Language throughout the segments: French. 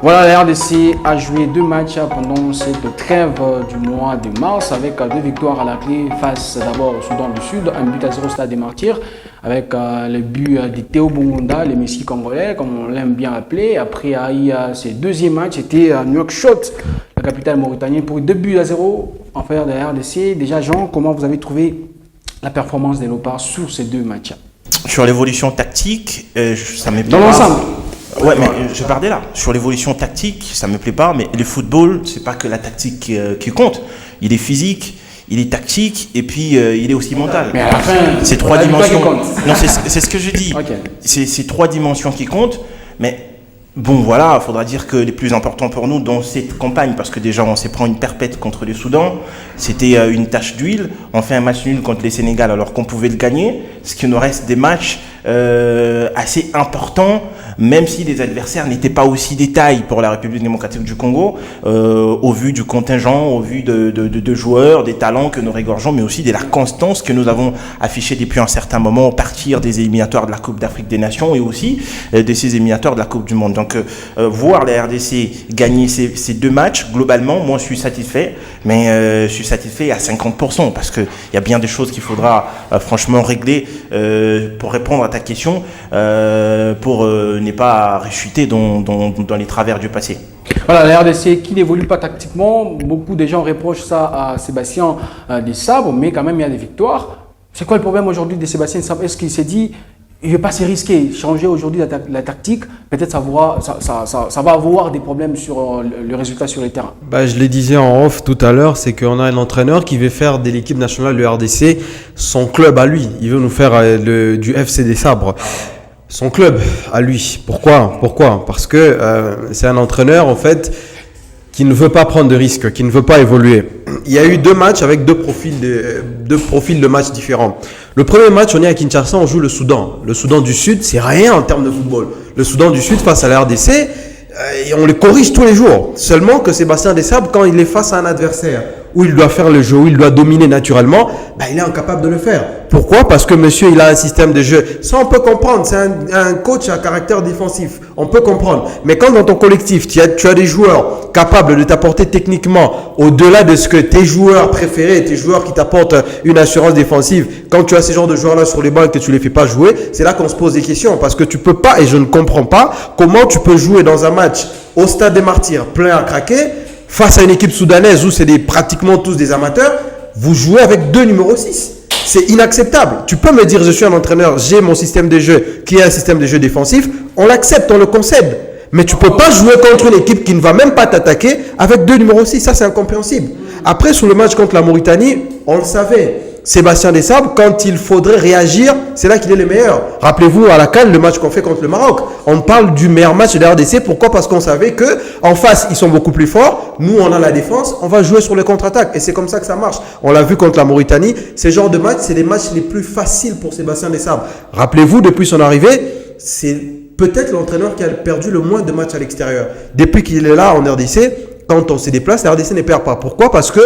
Voilà, la RDC a joué 2 matchs pendant cette trêve du mois de mars avec 2 victoires à la clé face d'abord au Soudan du Sud, 1-0 au Stade des Martyrs avec le but de Théo Bongonda, le Messi congolais comme on l'aime bien appeler. Après, ce deuxième match était à Nouakchott, la capitale mauritanienne, pour 2-0 en faveur de la RDC. Déjà, Jean, comment vous avez trouvé la performance des Léopards sur ces 2 matchs? Sur l'évolution tactique, ça me plaît dans l'ensemble. Ouais, mais je pardais là. Sur l'évolution tactique, ça me plaît pas, mais le football, c'est pas que la tactique qui compte. Il est physique, il est tactique, et puis il est aussi mental. Mais à la fin, c'est 3 dimensions. Non, c'est ce que je dis. Okay. C'est 3 dimensions qui comptent, mais bon, voilà, il faudra dire que les plus importants pour nous dans cette campagne, parce que déjà on s'est pris une perpète contre le Soudan, c'était une tache d'huile. On fait un match nul contre les Sénégal alors qu'on pouvait le gagner, ce qui nous reste des matchs assez importants, même si les adversaires n'étaient pas aussi détaillés pour la République démocratique du Congo, au vu du contingent, au vu de joueurs, des talents que nous régorgeons, mais aussi de la constance que nous avons affichée depuis un certain moment au partir des éliminatoires de la Coupe d'Afrique des Nations et aussi de ces éliminatoires de la Coupe du Monde. Donc voir la RDC gagner ces 2 matchs, globalement, moi je suis satisfait, mais je suis satisfait à 50% parce qu'il y a bien des choses qu'il faudra franchement régler pour répondre à ta question, pour ne pas réchuter dans les travers du passé. Voilà, la RDC qui n'évolue pas tactiquement, beaucoup de gens reprochent ça à Sébastien Desabre, mais quand même il y a des victoires. C'est quoi le problème aujourd'hui de Sébastien Desabre? Est-ce qu'il s'est dit, il ne veut pas se risquer, changer aujourd'hui la tactique, peut-être ça va avoir des problèmes sur le résultat sur les terrains. Je le disais en off tout à l'heure, c'est qu'on a un entraîneur qui veut faire de l'équipe nationale de RDC son club à lui. Il veut nous faire du FC des Sabres. Son club à lui. Pourquoi? Parce que c'est un entraîneur en fait qui ne veut pas prendre de risques, qui ne veut pas évoluer. Il y a eu 2 matchs avec 2 profils de matchs différents. Le premier match, on est à Kinshasa, on joue le Soudan. Le Soudan du Sud, c'est rien en termes de football. Le Soudan du Sud face à la RDC, et on les corrige tous les jours. Seulement que Sébastien Desabre, quand il est face à un adversaire où il doit faire le jeu, où il doit dominer naturellement, il est incapable de le faire. Pourquoi? Parce que monsieur, il a un système de jeu. Ça, on peut comprendre. C'est un coach à caractère défensif. On peut comprendre. Mais quand dans ton collectif, tu as des joueurs capables de t'apporter techniquement au-delà de ce que tes joueurs préférés, tes joueurs qui t'apportent une assurance défensive, quand tu as ces genres de joueurs-là sur les bancs et que tu les fais pas jouer, c'est là qu'on se pose des questions. Parce que tu peux pas, et je ne comprends pas, comment tu peux jouer dans un match au Stade des Martyrs, plein à craquer, face à une équipe soudanaise où c'est pratiquement tous des amateurs, vous jouez avec 2 numéros 6. C'est inacceptable. Tu peux me dire, je suis un entraîneur, j'ai mon système de jeu qui est un système de jeu défensif. On l'accepte, on le concède. Mais tu ne peux pas jouer contre une équipe qui ne va même pas t'attaquer avec 2 numéros 6. Ça, c'est incompréhensible. Après, sur le match contre la Mauritanie, on le savait. Sébastien Desabre, quand il faudrait réagir, c'est là qu'il est le meilleur. Rappelez-vous à la CAN, le match qu'on fait contre le Maroc. On parle du meilleur match de la RDC. Pourquoi? Parce qu'on savait que en face, ils sont beaucoup plus forts. Nous, on a la défense. On va jouer sur les contre-attaques. Et c'est comme ça que ça marche. On l'a vu contre la Mauritanie. Ces genres de matchs, c'est les matchs les plus faciles pour Sébastien Desabre. Rappelez-vous, depuis son arrivée, c'est peut-être l'entraîneur qui a perdu le moins de matchs à l'extérieur. Depuis qu'il est là en RDC, quand on se déplace, la RDC ne perd pas. Pourquoi? Parce que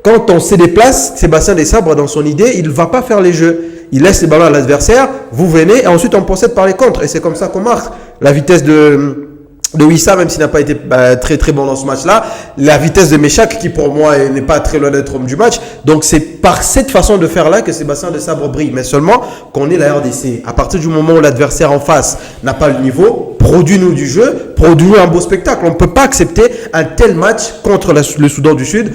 quand on se déplace, Sébastien Desabre, dans son idée, il ne va pas faire les jeux. Il laisse les ballons à l'adversaire, vous venez, et ensuite on procède par les contres. Et c'est comme ça qu'on marque. La vitesse de Wissa, même s'il n'a pas été très très bon dans ce match-là, la vitesse de Méchac, qui pour moi n'est pas très loin d'être homme du match. Donc c'est par cette façon de faire-là que Sébastien Desabre brille. Mais seulement qu'on est la RDC. À partir du moment où l'adversaire en face n'a pas le niveau, produis-nous du jeu, produis-nous un beau spectacle. On ne peut pas accepter un tel match contre le Soudan du Sud,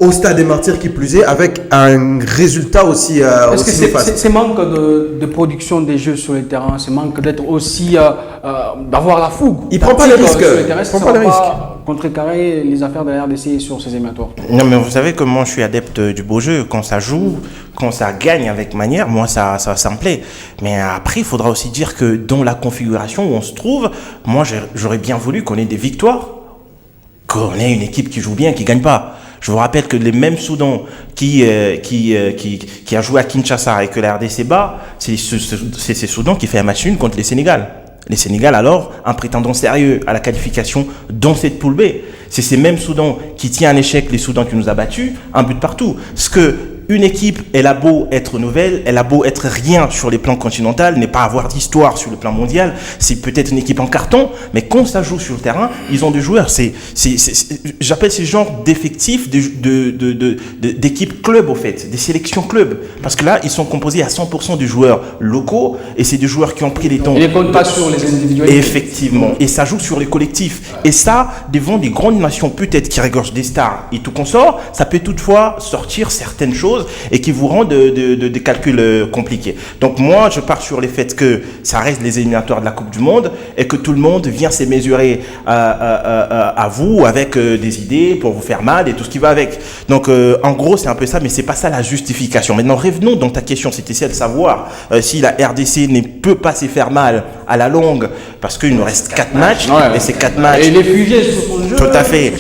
au Stade des Martyrs qui plus est, avec un résultat aussi Est-ce que c'est manque de production des jeux sur les terrains, c'est manque d'être aussi d'avoir la fougue? Il prend pas les risques. Contrecarrer les affaires de la RDC sur ces éliminatoires. Non, mais vous savez que moi je suis adepte du beau jeu. Quand ça joue, quand ça gagne avec manière, moi ça me plaît. Mais après, il faudra aussi dire que dans la configuration où on se trouve, moi j'aurais bien voulu qu'on ait des victoires, qu'on ait une équipe qui joue bien, qui gagne pas. Je vous rappelle que les mêmes Soudans qui a joué à Kinshasa et que la RDC bat, c'est ces Soudans qui fait un match nul contre les Sénégal. Les Sénégal, alors, un prétendant sérieux à la qualification dans cette poule B. C'est ces mêmes Soudans qui tient à l'échec les Soudans qui nous a battus, un but partout. Ce que une équipe, elle a beau être nouvelle, elle a beau être rien sur les plans continental, n'est pas avoir d'histoire sur le plan mondial, c'est peut-être une équipe en carton, mais quand ça joue sur le terrain, ils ont des joueurs. J'appelle ces genres d'effectifs d'équipes club, au fait, des sélections club. Parce que là, ils sont composés à 100% de joueurs locaux, et c'est des joueurs qui ont pris les temps. Et les compte pas sur les individualités. Effectivement. Et ça joue sur les collectifs. Et ça, devant des grandes nations, peut-être qui regorgent des stars et tout consort, ça peut toutefois sortir certaines choses et qui vous rendent des calculs compliqués. Donc moi, je pars sur les faits que ça reste les éliminatoires de la Coupe du Monde et que tout le monde vient se mesurer à vous avec des idées pour vous faire mal et tout ce qui va avec. Donc en gros, c'est un peu ça, mais c'est pas ça la justification. Maintenant, revenons dans ta question, c'était celle de savoir si la RDC ne peut pas se faire mal à la longue parce qu'il nous reste 4 matchs et ces 4 matchs... Et les fusées sur son jeu, tout à fait.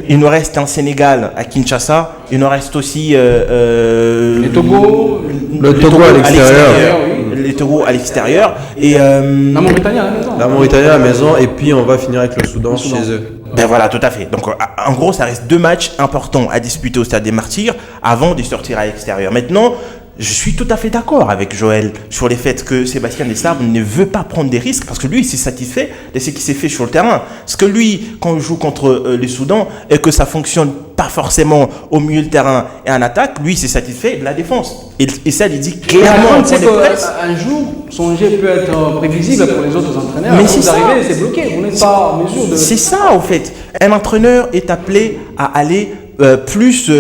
Il nous reste un Sénégal à Kinshasa, il nous reste aussi le Togo à l'extérieur. Les Togo à l'extérieur et la Mauritanie à la maison. La Mauritanie à la maison et puis on va finir avec le Soudan chez eux. Ben voilà, tout à fait. Donc en gros, ça reste 2 matchs importants à disputer au Stade des Martyrs avant de sortir à l'extérieur. Maintenant, je suis tout à fait d'accord avec Joël sur les faits que Sébastien Desabre ne veut pas prendre des risques parce que lui, il s'est satisfait de ce qui s'est fait sur le terrain. Parce que lui, quand il joue contre le Soudan et que ça fonctionne pas forcément au milieu de terrain et en attaque, lui, il s'est satisfait de la défense. Et ça, il dit clairement. C'est qu'un jour, son jeu peut être prévisible pour les autres entraîneurs. Mais c'est arrivé, c'est bloqué. Vous n'êtes pas en mesure de... C'est ça, au fait. Un entraîneur est appelé à aller plus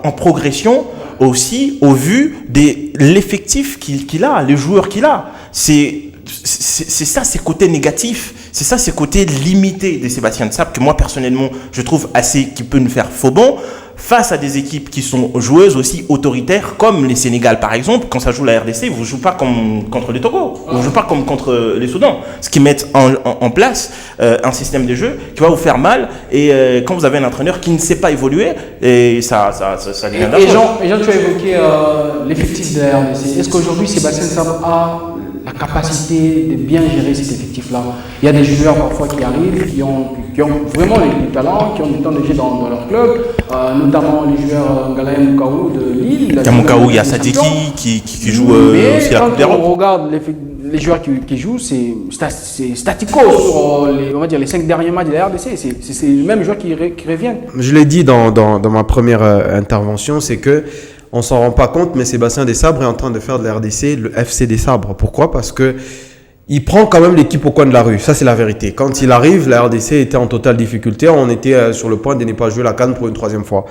en progression aussi au vu de l'effectif qu'il a, les joueurs qu'il a. C'est ça, ces côtés négatifs, c'est ça, ces côtés limités de Sébastien Desabre que moi personnellement je trouve assez qui peut nous faire faux bon face à des équipes qui sont joueuses aussi autoritaires comme les Sénégal par exemple. Quand ça joue la RDC, vous ne jouez pas comme contre les Togo, vous ne jouez pas comme contre les Soudan, ce qui met en place un système de jeu qui va vous faire mal et quand vous avez un entraîneur qui ne sait pas évoluer et ça devient et Jean, tu as évoqué l'effectif de la RDC. Est-ce qu'aujourd'hui Sébastien Desabre a la capacité de bien gérer cet effectif-là? Il y a des joueurs parfois qui arrivent, qui ont vraiment du talent, qui ont du temps de jeu dans leur club, notamment les joueurs Ngalaï Moukaou de Lille. Il y a Sadiki qui joue aussi à la Coupe d'Europe. On regarde les joueurs qui jouent, c'est statico sur les 5 derniers matchs de la RDC. C'est les mêmes joueurs qui reviennent. Je l'ai dit dans ma première intervention, c'est que on s'en rend pas compte, mais Sébastien Desabre est en train de faire de la RDC le FC Desabre. Pourquoi? Parce que il prend quand même l'équipe au coin de la rue. Ça, c'est la vérité. Quand il arrive, la RDC était en totale difficulté. On était sur le point de ne pas jouer la CAN pour une 3e fois.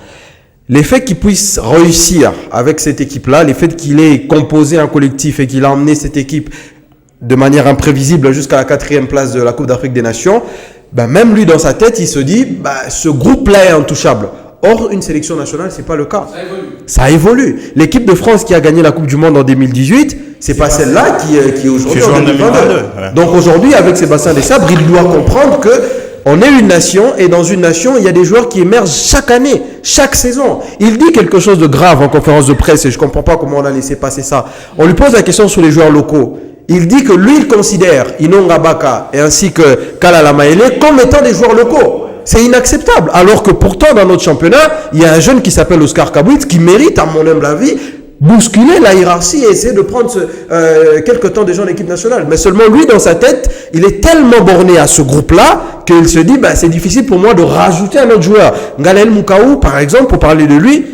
Les faits qu'il puisse réussir avec cette équipe-là, les faits qu'il ait composé un collectif et qu'il a emmené cette équipe de manière imprévisible jusqu'à la 4e place de la Coupe d'Afrique des Nations, même lui, dans sa tête, il se dit, ce groupe-là est intouchable. Or, une sélection nationale, c'est pas le cas. Ça évolue. L'équipe de France qui a gagné la Coupe du Monde en 2018, c'est pas celle-là qui est aujourd'hui en 2022. Donc aujourd'hui, avec Sébastien Desabre, il doit comprendre que on est une nation et dans une nation, il y a des joueurs qui émergent chaque année, chaque saison. Il dit quelque chose de grave en conférence de presse et je comprends pas comment on a laissé passer ça. On lui pose la question sur les joueurs locaux. Il dit que lui, il considère Inonga Baka et ainsi que Kalala Maele comme étant des joueurs locaux. C'est inacceptable. Alors que pourtant, dans notre championnat, il y a un jeune qui s'appelle Oscar Kabouit qui mérite, à mon humble avis, bousculer la hiérarchie et essayer de prendre quelque temps déjà en équipe nationale. Mais seulement lui, dans sa tête, il est tellement borné à ce groupe-là qu'il se dit, c'est difficile pour moi de rajouter un autre joueur. Ngalaï Moukaou, par exemple, pour parler de lui,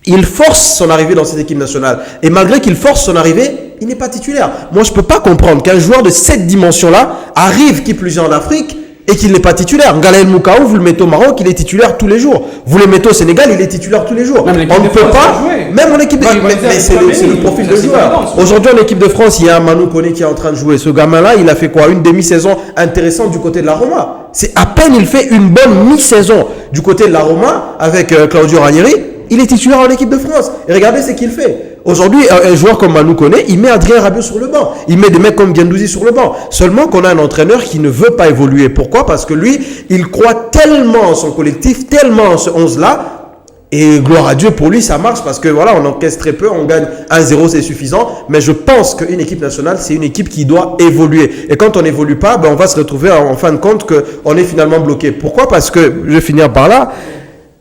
il force son arrivée dans cette équipe nationale. Et malgré qu'il force son arrivée, il n'est pas titulaire. Moi, je ne peux pas comprendre qu'un joueur de cette dimension-là arrive, qui plus est en Afrique, et qu'il n'est pas titulaire. Ngalaï Moukaou, vous le mettez au Maroc, il est titulaire tous les jours. Vous le mettez au Sénégal, il est titulaire tous les jours. On ne peut pas, même en équipe de France, mais c'est le profil de joueur. Aujourd'hui, en équipe de France, il y a un Manu Koné qui est en train de jouer. Ce gamin-là, il a fait quoi? Une demi-saison intéressante du côté de la Roma. C'est à peine il fait une bonne mi-saison du côté de la Roma avec Claudio Ranieri. Il est titulaire en équipe de France. Et regardez ce qu'il fait. Aujourd'hui, un joueur comme Manu Koné, il met Adrien Rabiot sur le banc. Il met des mecs comme Guendouzi sur le banc. Seulement qu'on a un entraîneur qui ne veut pas évoluer. Pourquoi? Parce que lui, il croit tellement en son collectif, tellement en ce 11-là. Et gloire à Dieu, pour lui, ça marche parce que voilà, on encaisse très peu, on gagne 1-0, c'est suffisant. Mais je pense qu'une équipe nationale, c'est une équipe qui doit évoluer. Et quand on n'évolue pas, on va se retrouver en fin de compte qu'on est finalement bloqué. Pourquoi? Parce que, je vais finir par là,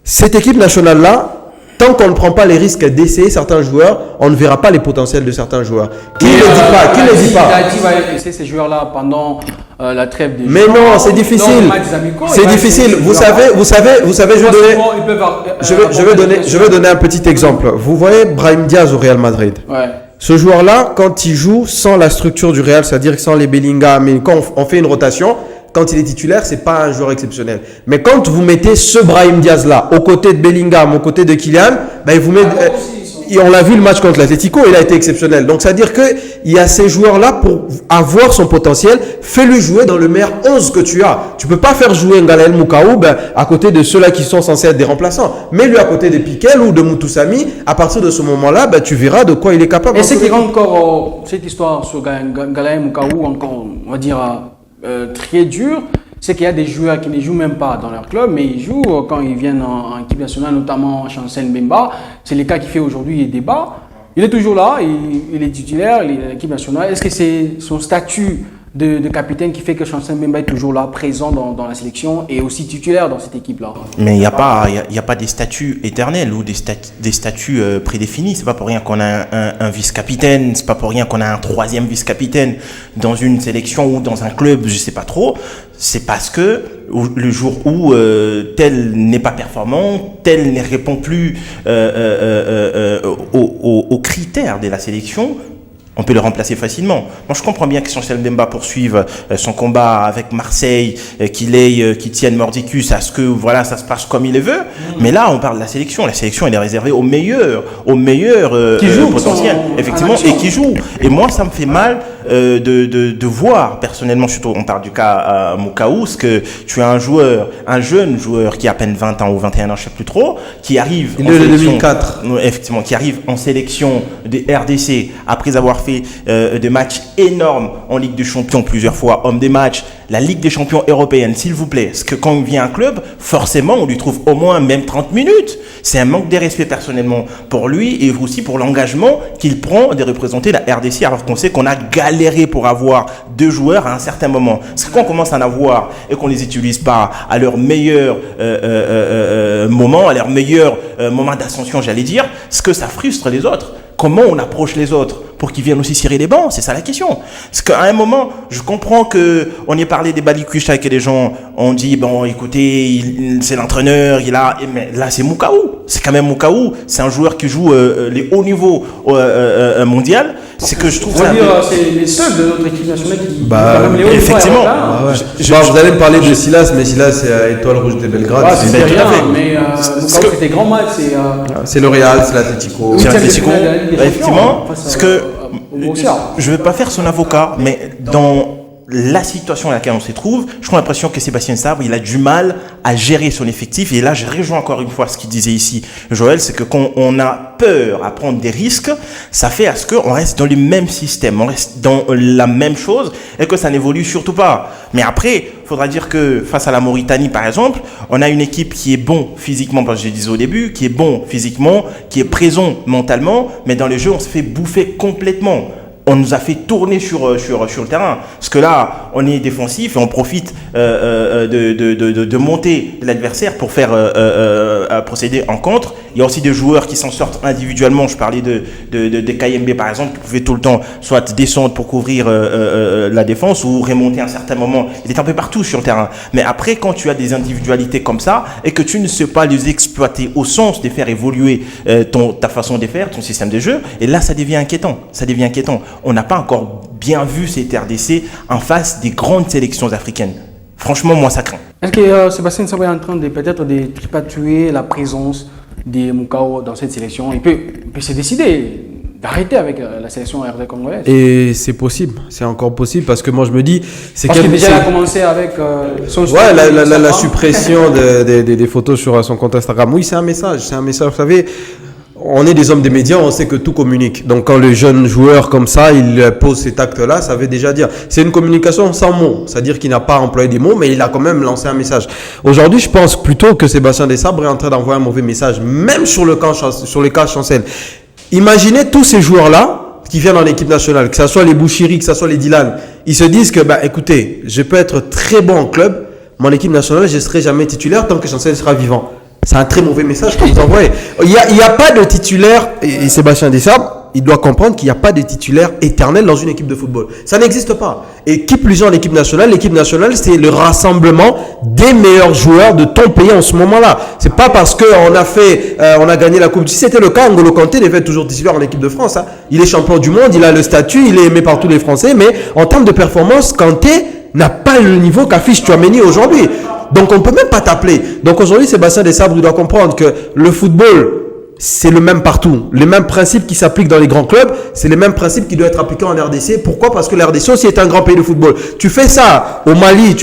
cette équipe nationale-là, tant qu'on ne prend pas les risques d'essayer certains joueurs, on ne verra pas les potentiels de certains joueurs. Qui ne le dit pas? Qui ne le dit pas? Dadi va laisser ces joueurs-là pendant la trêve des Mais joueurs. non, c'est difficile. C'est difficile. Vous savez, je vais donner un petit exemple. Vous voyez Brahim Diaz au Real Madrid. Ouais. Ce joueur-là, quand il joue sans la structure du Real, c'est-à-dire sans les Bellingham, mais quand on fait une rotation, quand il est titulaire, c'est pas un joueur exceptionnel. Mais quand vous mettez ce Brahim Diaz-là, aux côtés de Bellingham, aux côtés de Kylian, ben, vous mettez, on l'a vu le match contre l'Atlético, il a été exceptionnel. Donc, c'est-à-dire qu'il y a ces joueurs-là pour avoir son potentiel, fais-le jouer dans le meilleur 11 que tu as. Tu peux pas faire jouer Ngalael Moukhaou à côté de ceux-là qui sont censés être des remplaçants. Mets-lui à côté de Piquel ou de Moutoussamy. À partir de ce moment-là, tu verras de quoi il est capable. Et ce qui rend encore cette histoire sur Ngalael Moukhaou encore, on va dire, très dur, c'est qu'il y a des joueurs qui ne jouent même pas dans leur club, mais ils jouent quand ils viennent en équipe nationale, notamment Chancel Mbemba. C'est le cas qui fait aujourd'hui débat. Il est toujours là, il est titulaire, il est à l'équipe nationale. Est-ce que c'est son statut de capitaine qui fait que Chancel Mbemba est toujours là, présent dans la sélection et aussi titulaire dans cette équipe-là? Mais il n'y a pas des statuts éternels ou des statuts prédéfinis. C'est pas pour rien qu'on a un vice-capitaine, c'est pas pour rien qu'on a un troisième vice-capitaine dans une sélection ou dans un club, je sais pas trop. C'est parce que le jour où tel n'est pas performant, tel ne répond plus aux critères de la sélection, on peut le remplacer facilement. Moi, je comprends bien que Chancel Mbemba poursuive son combat avec Marseille, qu'il tienne mordicus à ce que voilà, ça se passe comme il le veut. Mais là, on parle de la sélection. La sélection, elle est réservée aux meilleurs potentiels, effectivement, et qui jouent. Et moi, ça me fait mal de voir, personnellement, surtout, on parle du cas Moukhaou, que tu as un jeune joueur qui a à peine 20 ans ou 21 ans, je sais plus trop, qui arrive en sélection, 2004. Effectivement, qui arrive en sélection de RDC après avoir fait des matchs énormes en Ligue des Champions plusieurs fois, homme des matchs, la Ligue des Champions européenne, s'il vous plaît. Parce que quand il vient à un club, forcément, on lui trouve au moins même 30 minutes. C'est un manque de respect personnellement pour lui et aussi pour l'engagement qu'il prend de représenter la RDC, alors qu'on sait qu'on a galéré pour avoir deux joueurs à un certain moment. Parce que quand on commence à en avoir et qu'on les utilise pas à leur meilleur moment, à leur meilleur moment d'ascension, j'allais dire, ce que ça frustre les autres. Comment on approche les autres pour qu'ils viennent aussi cirer les bancs? C'est ça la question. Parce qu'à un moment, je comprends qu'on y ait parlé des Balikwisha et que les gens ont dit, bon, écoutez, c'est l'entraîneur, mais là, c'est Moukhaou. C'est quand même Moukhaou. C'est un joueur qui joue les hauts niveaux mondial. C'est que je trouve ça. C'est les seuls de notre équipe nationale qui. Effectivement. Vous allez me parler de Silas, mais Silas, c'est à Étoile Rouge de Belgrade. C'est rien, mais Moukhaou, c'était grand match. C'est le Real, c'est l'Atlético. C'est l'Atlético. Effectivement, parce que je ne veux pas faire son avocat, mais dans la situation à laquelle on se trouve, je trouve l'impression que Sébastien Sabre, il a du mal à gérer son effectif. Et là, je rejoins encore une fois ce qu'il disait ici, Joël, c'est que quand on a peur à prendre des risques, ça fait à ce qu'on reste dans le même système, on reste dans la même chose et que ça n'évolue surtout pas. Mais après, il faudra dire que face à la Mauritanie, par exemple, on a une équipe qui est bon physiquement, parce que je disais au début, qui est bon physiquement, qui est présent mentalement, mais dans le jeu, on se fait bouffer complètement. On nous a fait tourner sur le terrain. Parce que là, on est défensif et on profite de monter l'adversaire pour faire procéder en contre. Il y a aussi des joueurs qui s'en sortent individuellement. Je parlais de KMB par exemple, qui pouvaient tout le temps soit descendre pour couvrir la défense ou remonter à un certain moment. Il est un peu partout sur le terrain. Mais après, quand tu as des individualités comme ça et que tu ne sais pas les exploiter au sens de faire évoluer ta façon de faire, ton système de jeu, et là, ça devient inquiétant. Ça devient inquiétant. On n'a pas encore bien vu cette RDC en face des grandes sélections africaines. Franchement, moi, ça craint. Est-ce que Sébastien Sabre est en train de peut-être de tripatuer la présence de Moukhaou dans cette sélection? Il peut se décider d'arrêter avec la sélection RD congolaise. Et c'est possible, c'est encore possible parce que moi je me dis, c'est parce que déjà il a commencé avec son la suppression des photos sur son compte Instagram. Oui, c'est un message, vous savez. On est des hommes des médias, on sait que tout communique. Donc quand le jeune joueur comme ça, il pose cet acte-là, ça veut déjà dire. C'est une communication sans mots, c'est-à-dire qu'il n'a pas employé des mots, mais il a quand même lancé un message. Aujourd'hui, je pense plutôt que Sébastien Desabre est en train d'envoyer un mauvais message, même sur le cas Chancel. Imaginez tous ces joueurs-là qui viennent en équipe nationale, que ce soit les Bouchiri, que ce soit les Dylan, ils se disent que, écoutez, je peux être très bon en club, mon équipe nationale, je ne serai jamais titulaire tant que Chancel sera vivant. C'est un très mauvais message que vous envoyez. Il y a pas de titulaire, et Sébastien Desabre, il doit comprendre qu'il n'y a pas de titulaire éternel dans une équipe de football. Ça n'existe pas. Et qui plus est en équipe nationale, c'est le rassemblement des meilleurs joueurs de ton pays en ce moment-là. C'est pas parce qu'on a gagné la Coupe. Si c'était le cas, N'Golo Kanté devait toujours titulaire en équipe de France. Hein. Il est champion du monde, il a le statut, il est aimé par tous les Français, mais en termes de performance, Kanté n'a pas le niveau qu'affiche Tchouaméni aujourd'hui. Donc on ne peut même pas t'appeler. Donc aujourd'hui, Sébastien Desabre, il doit comprendre que le football, c'est le même partout. Les mêmes principes qui s'appliquent dans les grands clubs, c'est les mêmes principes qui doivent être appliqués en RDC. Pourquoi? Parce que la RDC aussi est un grand pays de football. Tu fais ça au Mali,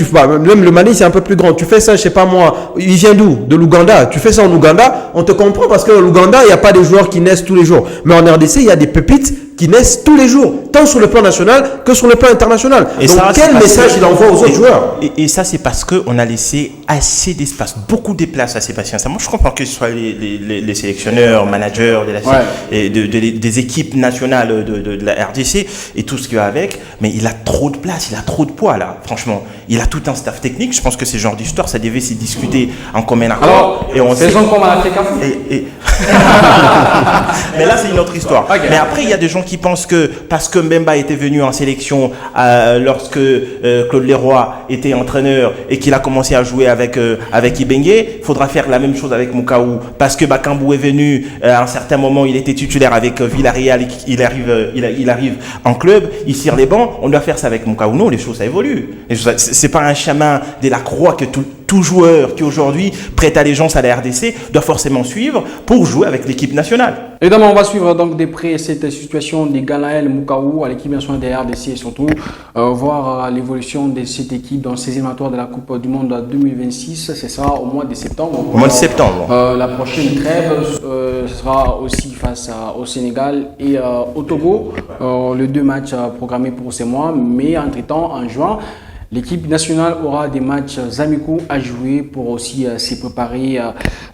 même le Mali c'est un peu plus grand. Tu fais ça, je sais pas moi, il vient d'où? De l'Ouganda. Tu fais ça en Ouganda, on te comprend parce que l'Ouganda, il n'y a pas des joueurs qui naissent tous les jours. Mais en RDC, il y a des pépites qui naissent tous les jours, tant sur le plan national que sur le plan international. Et donc ça, quel message il envoie aux autres joueurs? Et ça, c'est parce qu'on a laissé assez d'espace, beaucoup de place à Sébastien. Moi, je comprends que ce soit les sélectionneurs, managers des équipes nationales de la RDC et tout ce qui va avec, mais il a trop de place, il a trop de poids là, franchement. Il a tout un staff technique. Je pense que ce genre d'histoire, ça devait se discuter en commun accord. Alors, faisons comme à l'Afrique. Mais là, c'est une autre histoire. Okay. Mais après, il y a des gens qui pensent que parce que Mbemba était venu en sélection lorsque Claude Leroy était entraîneur et qu'il a commencé à jouer avec Ibenge, il faudra faire la même chose avec Mukaou. Parce que Bakambu est venu à un certain moment, il était titulaire avec Villarreal, il arrive en club, il tire les bancs, on doit faire ça avec Mukaou. Non, les choses ça évolue. C'est pas un chemin de la croix que tout joueur qui aujourd'hui prête allégeance à la RDC doit forcément suivre pour jouer avec l'équipe nationale. Évidemment, on va suivre donc de près cette situation de Ganaël Mukaou à l'équipe nationale de la RDC et surtout voir l'évolution de cette équipe dans ces éliminatoires de la Coupe du Monde 2026. Ce sera au mois de septembre. Au mois de septembre. La prochaine trêve sera aussi face au Sénégal et au Togo. Les deux matchs programmés pour ce mois, mais entre-temps, en juin, l'équipe nationale aura des matchs amicaux à jouer pour aussi se préparer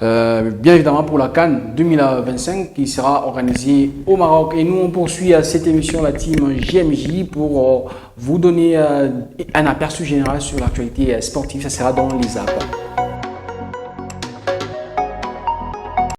bien évidemment pour la CAN 2025 qui sera organisée au Maroc. Et nous on poursuit cette émission, la team JMJ, pour vous donner un aperçu général sur l'actualité sportive. Ça sera dans les apps.